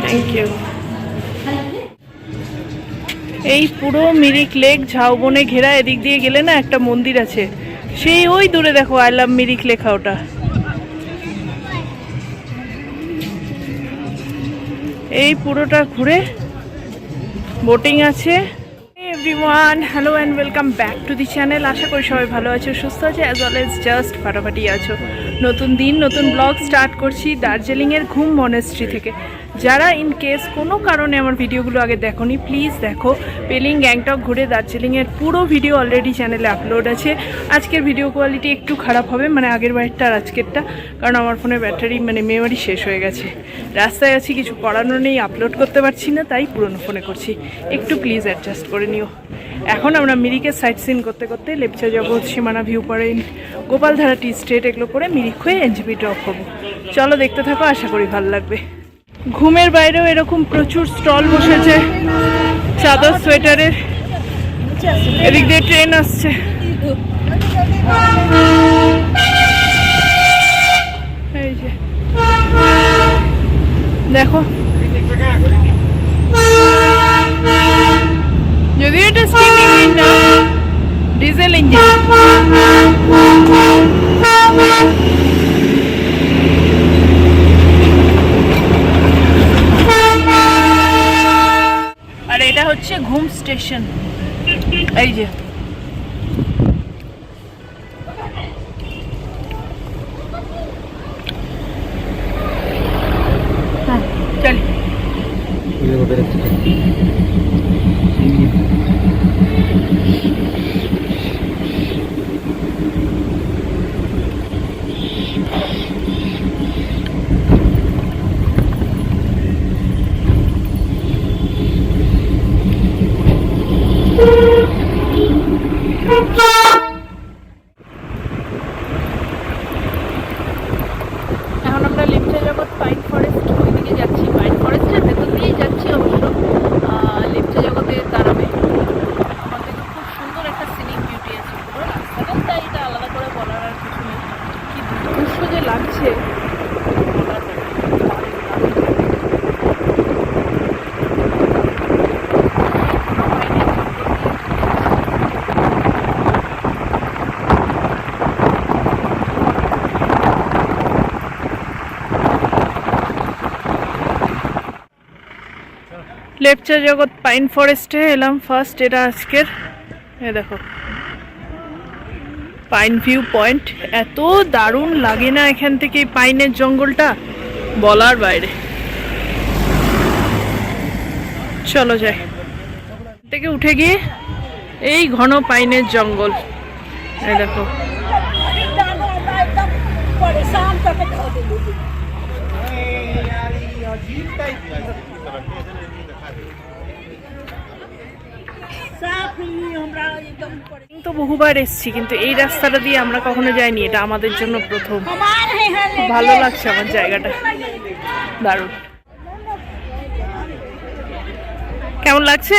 Thank you. এই পুরো Mirik lake ঝাউবনে ঘেরা। এদিক দিয়ে গেলে না একটা মন্দির আছে, সেই ওই দূরে দেখো আই লাভ মিরিক লেখা ওটা। এই পুরোটা ঘুরে বোটিং আছে। Everyone, hello and welcome back to the channel. আশা করি সবাই ভালো আছো, সুস্থ আছে, অ্যাজ ওয়েল এজ জাস্ট ফাটাফাটি আছো। নতুন দিন, নতুন ব্লগ স্টার্ট করছি দার্জিলিংয়ের ঘুম মনেস্ট্রি থেকে। যারা ইন কেস কোনো কারণে আমার ভিডিওগুলো আগে দেখোনি, প্লিজ দেখো। পেলিং গ্যাংটক ঘুরে দার্জিলিংয়ের পুরো ভিডিও অলরেডি চ্যানেলে আপলোড আছে। আজকের ভিডিও কোয়ালিটি একটু খারাপ হবে, মানে আগের বারেরটা আর আজকেরটা, কারণ আমার ফোনে ব্যাটারি মেমোরি শেষ হয়ে গেছে। রাস্তায় আছি, কিছু করানো নেই, আপলোড করতে পারছি না, তাই পুরনো ফোনে করছি। একটু প্লিজ অ্যাডজাস্ট করে নিও। এখন আমরা মিরিকের সাইট সিন করতে করতে লেপচা জগৎ, সীমানা ভিউ পয়েন্ট, গোপালধারা টি স্টেট এগুলো করে মিরিক হয়ে এনজিপি ড্রপ হবো। চলো দেখতে থাকো, আশা করি ভালো লাগবে। ঘুমের বাইরেও এরকম প্রচুর স্টল বসেছে চাদর সোয়েটারের। এদিক দিয়ে ট্রেন আসছে। এই যে দেখো, যদিও এটা স্টিম ইঞ্জিন না, ডিজেল ইঞ্জিন। আর এটা হচ্ছে ঘুম স্টেশন। এই যে চলি। এখন আমরা লেপচা জগৎ পাইন ফরেস্ট ওইদিকে যাচ্ছি। পাইন ফরেস্টের ভেতর দিয়েই যাচ্ছি অবশ্য। লেপচা জগতে দাঁড়াবে। আমাদের খুব সুন্দর একটা সিনিক বিউটি আছে পুরো রাস্তাটা, তাই এটা আলাদা করে বলার আর কিছু নেই। কি দৃশ্য যে লাগছে বলার বাইরে। লেপচা জগৎ পাইন ফরেস্টে এলাম ফার্স্ট। এটা আজকের, দেখো পাইন ভিউ পয়েন্ট। এত দারুণ লাগে না এখান থেকে এই পাইনের জঙ্গলটা, বলার বাইরে। চলো যাই। থেকে উঠে গিয়ে এই ঘন পাইনের জঙ্গল, এই দেখো। তো বহুবার এসেছি, কিন্তু এই রাস্তাটা দিয়ে আমরা কখনো যাইনি। এটা আমাদের জন্য প্রথম। ভালো লাগছে আমার জায়গাটা, দারুণ। কেমন লাগছে?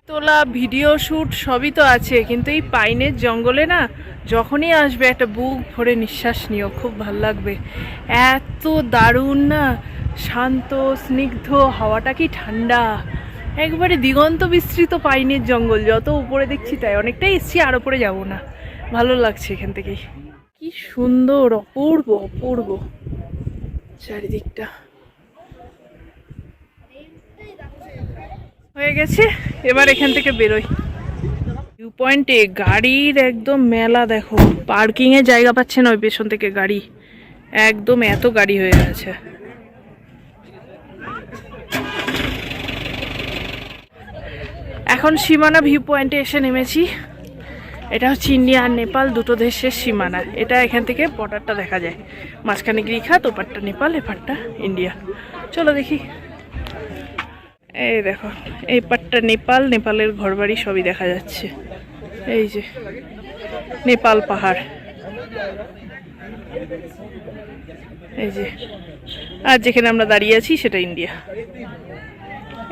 তোলা ভিডিও শুট সবই তো আছে, কিন্তু এই পাইনের জঙ্গলে না যখনই আসবে একটা বুক ভরে নিঃশ্বাস নিও, খুব ভাল লাগবে। এত দারুণ না, শান্ত স্নিগ্ধ, হাওয়াটা কি ঠান্ডা, একবারে দিগন্ত বিস্তৃত পাইনের জঙ্গল। যত উপরে দেখছি তাই, অনেকটাই এসছি, আর উপরে যাবো না। ভালো লাগছে এখান থেকেই। কি সুন্দর, অপূর্ব অপূর্ব চারিদিকটা। হয়ে গেছে, এবার এখান থেকে বেরোই। ভিউ পয়েন্টে গাড়ির একদম মেলা। দেখো পার্কিং এ জায়গা পাচ্ছে না, ওই পেছন থেকে গাড়ি একদম এত গাড়ি হয়ে গেছে। এখন সীমানা ভিউ পয়েন্টে এসে নেমেছি। এটা হচ্ছে ইন্ডিয়া আর নেপাল দুটো দেশের সীমানা। এটা এখান থেকে বর্ডারটা দেখা যায়, মাঝখানে গিরিখাত, ওপারটা নেপাল, এপারটা ইন্ডিয়া। চলো দেখি। এই দেখো, এই পারটা নেপাল, নেপালের ঘরবাড়ি সবই দেখা যাচ্ছে। এই যে নেপাল পাহাড়, এই যে। আর যেখানে আমরা দাঁড়িয়ে আছি সেটা ইন্ডিয়া।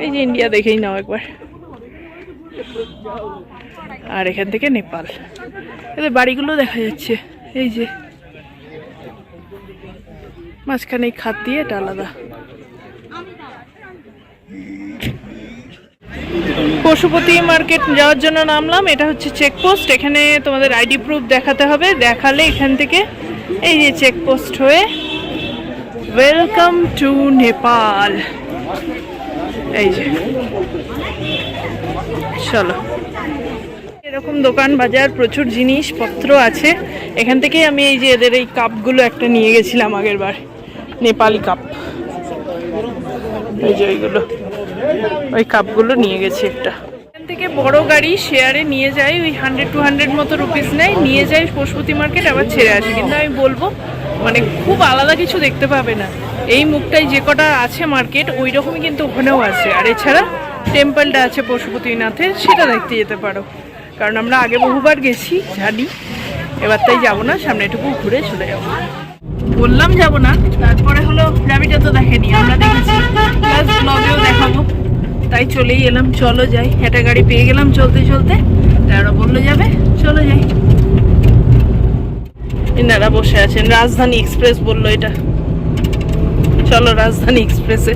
এই যে ইন্ডিয়া, দেখেই নাও একবার। আর এখান থেকে নেপাল। এদের বাড়িগুলো দেখা যাচ্ছে, এই যে মাঝখানে এই খাত দিয়ে, এটা আলাদা। পশুপতি মার্কেট যাওয়ার জন্য নামলাম। এটা হচ্ছে চেকপোস্ট। এখানে তোমাদের আইডি প্রুফ দেখাতে হবে, দেখালে এখান থেকে এই যে চেকপোস্ট হয়ে ওয়েলকাম টু নেপাল। এই যে চলো, এরকম দোকান বাজার প্রচুর জিনিসপত্র আছে। এখান থেকে আমি এই যে এদের এই কাপগুলো একটা নিয়ে গেছিলাম আগের বার, নেপালি কাপ। এই যে ওইগুলো, ওই কাপগুলো নিয়ে গেছি একটা। এখান থেকে বড় গাড়ি শেয়ারে নিয়ে যাই, ওই 100-200 মতো রুপিস নেয়, নিয়ে যাই পশুপতি মার্কেট, আবার ছেড়ে আসি। কিন্তু আমি বলবো মানে খুব আলাদা কিছু দেখতে পাবে না। এই মুখটাই যে কটা আছে মার্কেট, ওই রকমই কিন্তু ওখানেও আছে। আর এছাড়া টেম্পলটা আছে পশুপতিনাথের, সেটা দেখতে যেতে পারো। কারণ আমরা আগে বহুবার গেছি, জানি। এবার তাই যাবো না, সামনেটুকু ঘুরে চলে যাবো। বললাম যাবো না, তারপরে হলো র্যাবিটা তো দেখেনি, আমরা দেখেছি, প্লাস ব্লগেও দেখাবো, তাই চলেই এলাম। চলো যাই, একটা গাড়ি পেয়ে গেলাম চলতে চলতে, তারা বললো যাবে, চলো যাই। এনারা বসে আছেন, রাজধানী এক্সপ্রেস বললো এটা। চলো রাজধানী এক্সপ্রেসে।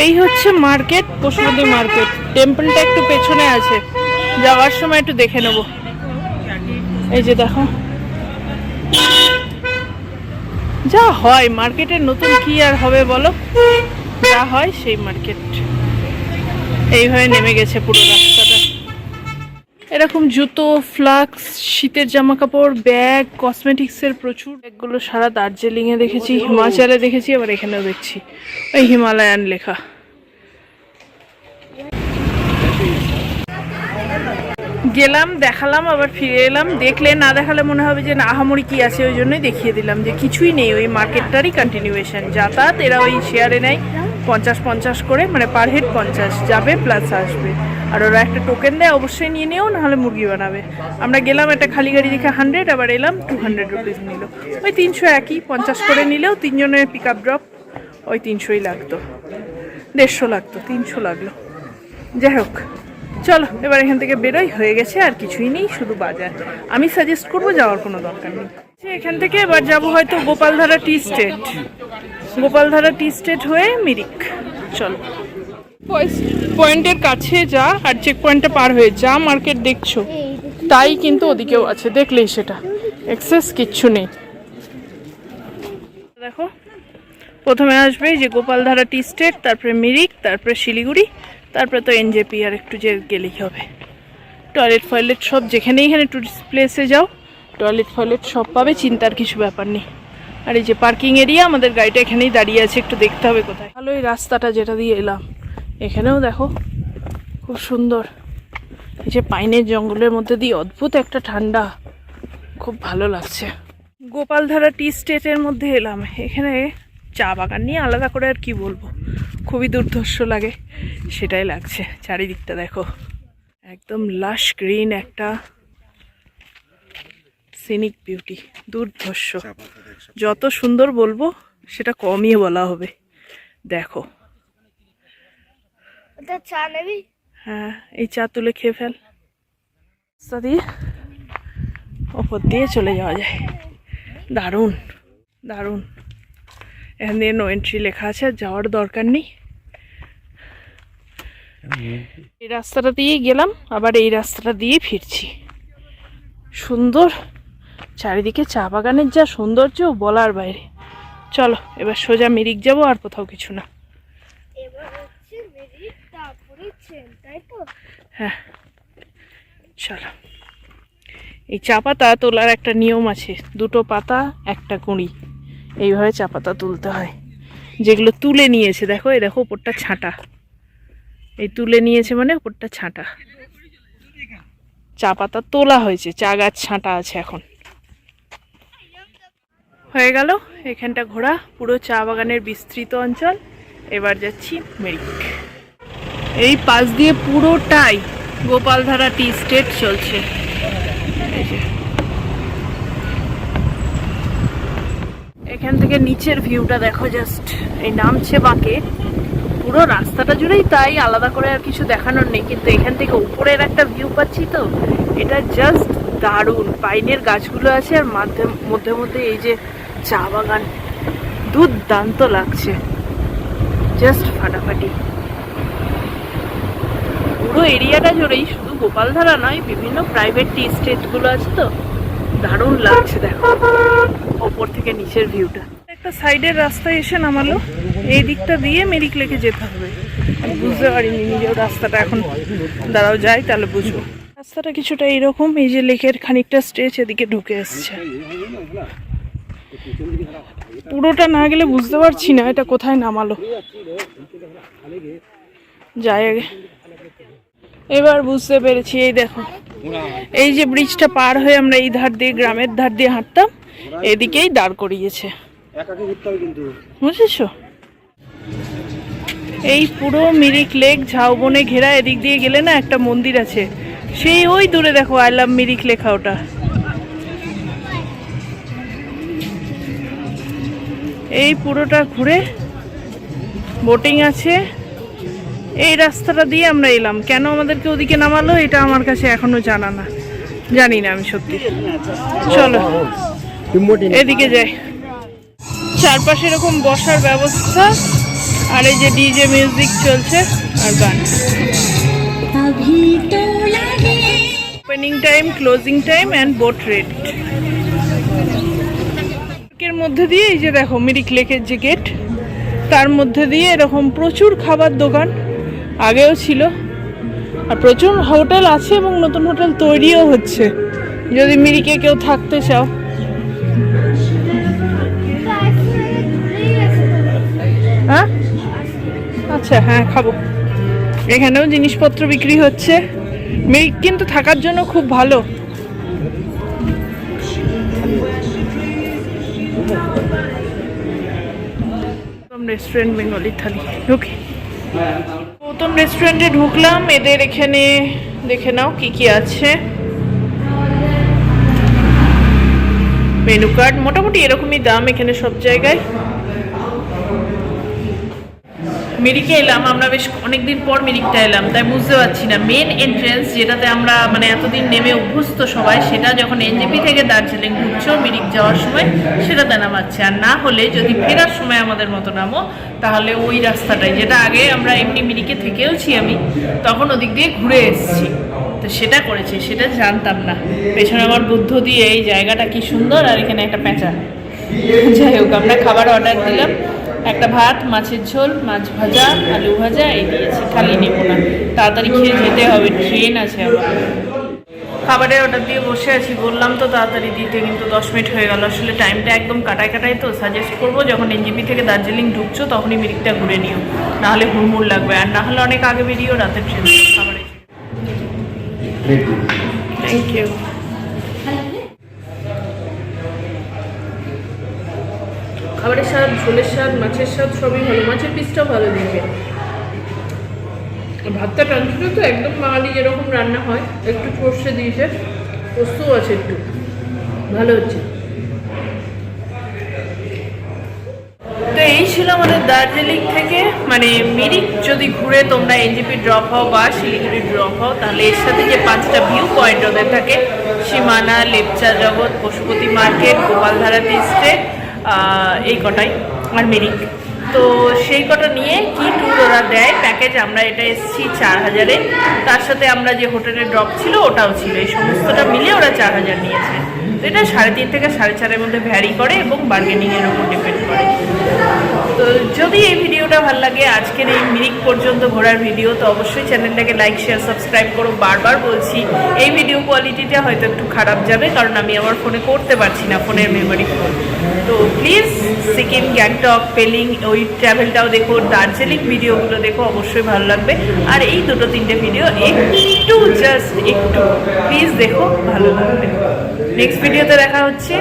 এই হচ্ছে মার্কেট, পশুপতি মার্কেট। টেম্পলটা একটু পেছনে আছে, যাওয়ার সময় একটু দেখে নেব। এই যে দেখো, যা হয় মার্কেটের, নতুন কি আর হবে বলো, যা হয় সেই মার্কেট। এইভাবে নেমে গেছে পুরো রাস্তাটা। এরকম জুতো, ফ্লাক্স, শীতের জামা কাপড়, ব্যাগ, কসমেটিক্সের প্রচুর ব্যাগগুলো সারা দার্জিলিংয়ে দেখেছি, হিমাচলে দেখেছি, আবার এখানেও দেখছি ওই হিমালয়ান লেখা। গেলাম, দেখালাম, আবার ফিরে এলাম। দেখলে না দেখালে মনে হবে যে না আহামরি কি আছে, ওই জন্যই দেখিয়ে দিলাম যে কিছুই নেই। ওই মার্কেটটারই কন্টিনিউয়েশন। যাতায়াত এরা ওই শেয়ারে নেয় 50-50 করে, মানে পার হেড 50 যাবে প্লাস আসবে। আর ওরা একটা টোকেন দেয়, অবশ্যই নিয়ে নিও, নাহলে মুরগি বানাবে। আমরা গেলাম একটা খালি গাড়ি দেখে 100, আবার এলাম 200 রুপিস নিল। ওই 300 একই, 50 করে নিলেও 3 জনের পিক আপ ড্রপ ওই 300ই লাগতো, 150 লাগতো, 300 লাগলো। যাই হোক, চলো এবার এখান থেকে বেরোই। হয়ে গেছে, আর কিছুই নেই, শুধু বাজার। আমি সাজেস্ট করবো যাওয়ার কোনো দরকার নেই। এখান থেকে এবার যাবো হয়তো গোপালধারা টি স্টেট, গোপালধারা টি স্টেট হয়ে মিরিক। চলো, পয়েন্টের কাছে যা, আর চেক পয়েন্টটা পার হয়ে যা মার্কেট দেখছো তাই কিন্তু ওদিকেও আছে, দেখলেই সেটা, এক্সেস কিচ্ছু নেই। দেখো, প্রথমে আসবে যে গোপালধারা টি স্টেট, তারপরে মিরিক, তারপরে শিলিগুড়ি, তারপরে তো এনজেপি, আর একটু যে গেলেই হবে। টয়লেট ফয়লেট সব, যেখানে এখানে টুরিস্ট প্লেসে যাও টয়লেট ফয়লেট সব পাবে, চিন্তার কিছু ব্যাপার নেই। আর এই যে পার্কিং এরিয়া, আমাদের গাড়িটা এখানেই দাঁড়িয়ে আছে, একটু দেখতে হবে কোথায়। ভালো এই রাস্তাটা যেটা দিয়ে এলাম, এখানেও দেখো খুব সুন্দর। এই যে পাইনের জঙ্গলের মধ্যে দিয়ে অদ্ভুত একটা ঠান্ডা, খুব ভালো লাগছে। গোপালধারা টি স্টেটের মধ্যে এলাম, এখানে চা বাগান নিয়ে আলাদা করে আর কি বলবো, খুবই দুর্ধর্ষ লাগে, সেটাই লাগছে। চারিদিকটা দেখো, একদম লাশ গ্রিন একটা সিনিক বিউটি, দুর্ধর্ষ। যত সুন্দর বলবো সেটা কমই বলা হবে। দেখো, হ্যাঁ, এই চা তুলে খেয়ে ফেল। রাস্তা দিয়ে ওপর দিয়ে চলে যাওয়া যায়, দারুণ দারুণ। এখান দিয়ে নো এন্ট্রি লেখা আছে, আর যাওয়ার দরকার নেই। এই রাস্তাটা দিয়েই গেলাম, আবার এই রাস্তাটা দিয়ে ফিরছি। সুন্দর চারিদিকে, চা বাগানের যা সৌন্দর্য বলার বাইরে। চলো এবার সোজা মিরিক যাবো, আর কোথাও কিছু না। হ্যাঁ চলো। এই চা পাতা তোলার একটা নিয়ম আছে, 2টো পাতা 1টা কুঁড়ি, এইভাবে চা পাতা তুলতে হয়। যেগুলো তুলে নিয়েছে, দেখো এই দেখো ওপরটা ছাঁটা, এই তুলে নিয়েছে মানে ওপরটা ছাঁটা। চা পাতা তোলা হয়েছে, চা গাছ ছাঁটা আছে এখন। হয়ে গেল এখানটা ঘোরা, পুরো চা বাগানের বিস্তৃত অঞ্চল। এবার যাচ্ছি মিরিক। এই পাশ দিয়ে পুরোটাই গোপালধারা টি স্টেট চলছে। এখান থেকে নিচের ভিউটা দেখো, জাস্ট এই নামছে বাঁকে, পুরো রাস্তাটা জুড়েই তাই, আলাদা করে আর কিছু দেখানোর নেই। কিন্তু এখান থেকে উপরের একটা ভিউ পাচ্ছি তো, এটা জাস্ট দারুণ। পাইনের গাছগুলো আছে আর মধ্যে মধ্যে এই যে চা বাগান, দুর্দান্ত লাগছে, জাস্ট ফাটাফাটি। পুরো এরিয়াটা জুড়েই, শুধু গোপালধারা নয়, বিভিন্ন প্রাইভেট টি স্টেটগুলো আছে তো, দারুণ লাগছে। দেখো ওপর থেকে নিচের ভিউটা। একটা সাইডের রাস্তায় এসে নামালো, এই দিকটা দিয়ে মিরিক লেকে যেতে হবে। আমি বুঝতে পারিনি নিজেও রাস্তাটা, এখন দাঁড়াও যাই তাহলে বুঝবো। রাস্তাটা কিছুটা এইরকম, এই যে লেকের খানিকটা স্ট্রেচ এদিকে ঢুকে এসছে। পুরোটা না গেলে বুঝতে পারছি না এটা কোথায় নামালো। যাই আগে, এবার বুঝতে পেরেছি। এই দেখো, এই যে ব্রিজটা পার হয়ে আমরা এই ধার দিয়ে, গ্রামের ধার দিয়ে হাঁটতাম, এদিকেই দাঁড় করিয়েছে, বুঝেছো? এই পুরো মিরিক লেক ঝাউবনে ঘেরা। এদিক দিয়ে গেলে না একটা মন্দির আছে, সেই ওই দূরে দেখো আই লাভ মিরিক লেখা, ওটা। এই পুরোটা ঘুরে বোটিং আছে। এই রাস্তাটা দিয়ে আমরা এলাম, কেন আমাদেরকে ওদিকে নামালো এটা আমার কাছে এখনো জানি না আমি সত্যি। চলো এদিকে যাই। চারপাশে এরকম বসার ব্যবস্থা, আর এই যে ডিজে মিউজিক চলছে আর গান। Opening time, closing time and boat red. এর মধ্যে দিয়ে এই যে দেখো মিরিক লেকের যে গেট, তার মধ্যে দিয়ে এরকম প্রচুর খাবার দোকান আগেও ছিল, আর প্রচুর হোটেল আছে এবং নতুন হোটেল তৈরিও হচ্ছে, যদি মিরিকে কেউ থাকতে চাও। হ্যাঁ আচ্ছা, হ্যাঁ খাবো। এখানেও জিনিসপত্র বিক্রি হচ্ছে। মিরিক কিন্তু থাকার জন্য খুব ভালো। রেস্টুরেন্ট বেঙ্গলি থালি ঢুকি। নতুন রেস্টুরেন্টে ঢুকলাম। এদের এখানে দেখে নাও কি কি আছে। মেনু কার্ড মোটামুটি এরকমই দাম এখানে সব জায়গায়। মিরিকে এলাম আমরা, বেশ অনেকদিন পর মিরিকটা এলাম, তাই বুঝতে পারছি না। মেন এন্ট্রেন্স যেটাতে আমরা মানে এতদিন নেমে অভ্যস্ত সবাই, সেটা যখন এনজেপি থেকে দার্জিলিং ঢুকছো মিরিক যাওয়ার সময় সেটাতে নামাচ্ছে। আর না হলে যদি ফেরার সময় আমাদের মতো নামো, তাহলে ওই রাস্তাটাই, যেটা আগে আমরা এমনি মিরিকে থেকেওছি আমি, তখন ওদিক দিয়ে ঘুরে এসেছি, তো সেটা করেছি, সেটা জানতাম না। পেছনে আমার বুদ্ধ দিয়ে এই জায়গাটা কি সুন্দর, আর এখানে একটা প্যাঁচা। যাই হোক, আমরা খাবার অর্ডার দিলাম, একটা ভাত, মাছের ঝোল, মাছ ভাজা, আলু ভাজা, এই দিয়েছি। খালি নেবো না, তাড়াতাড়ি খেয়ে যেতে হবে, ট্রেন আছে আবার। খাবারের অর্ডার দিয়ে বসে আছি, বললাম তো তাড়াতাড়ি দিতে, কিন্তু 10 মিনিট হয়ে গেল। আসলে টাইমটা একদম কাটায় তো সাজেস্ট করবো যখন এনজেপি থেকে দার্জিলিং ঢুকছো তখনই মিরিকটা ঘুরে নিও, নাহলে হুড়মুড় লাগবে। আর না হলে অনেক আগে বেরিয়েও রাতের ট্রেন খাবারে। Thank you. খাবারের স্বাদ, ঝোলের স্বাদ, মাছের স্বাদ সবই ভালো। মাছের পিসটাও ভালো দিয়েছে। ভাতটা টানছিল তো একদম বাঙালি যেরকম রান্না হয়, একটু সর্ষে দিয়েছে, পোস্তও আছে একটু, ভালো হচ্ছে। তো এই ছিল আমাদের দার্জিলিং থেকে, মানে মিরিক যদি ঘুরে তোমরা এনজেপি ড্রপ হও বা শিলিগুড়ি ড্রপ হও, তাহলে এর সাথে যে 5টা ভিউ পয়েন্ট ওদের থাকে, সীমানা, লেপচা জগৎ, পশুপতি মার্কেট, গোপালধারা টি স্টেট, এই কটাই, আর মিরিক। তো সেই কটা নিয়ে কি ট্যুর ওরা দেয় প্যাকেজ, আমরা এটা এসেছি 4000-এ, তার সাথে আমরা যে হোটেলে ড্রপ ছিল ওটাও ছিল, এই সমস্তটা মিলে ওরা 4000 নিয়েছে। তো এটা 3.5 থেকে 4.5-এর মধ্যে ভ্যারি করে এবং বার্গেনিংয়ের উপর ডিপেন্ড করে। তো যদি এই ভিডিওটা ভালো লাগে, আজকের এই মিরিক পর্যন্ত ঘোরার ভিডিও, তো অবশ্যই চ্যানেলটাকে লাইক, শেয়ার, সাবস্ক্রাইব করো। বারবার বলছি, এই ভিডিও কোয়ালিটিটা হয়তো একটু খারাপ যাবে, কারণ আমি আমার ফোনে করতে পারছি না, ফোনের মেমোরি ফুল। তো প্লিজ সিকিম, গ্যাংটক, পেলিং ওই ট্রাভেলটাও দেখো, দার্জিলিং ভিডিওগুলো দেখো, অবশ্যই ভালো লাগবে। আর এই 2-3টে ভিডিও একটু, জাস্ট একটু প্লিজ দেখো, ভালো লাগবে। নেক্সট ভিডিওতে দেখা হচ্ছে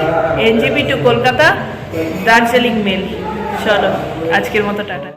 NJP to Kolkata, Darjeeling mail. চলো আজকের মতো টাটা।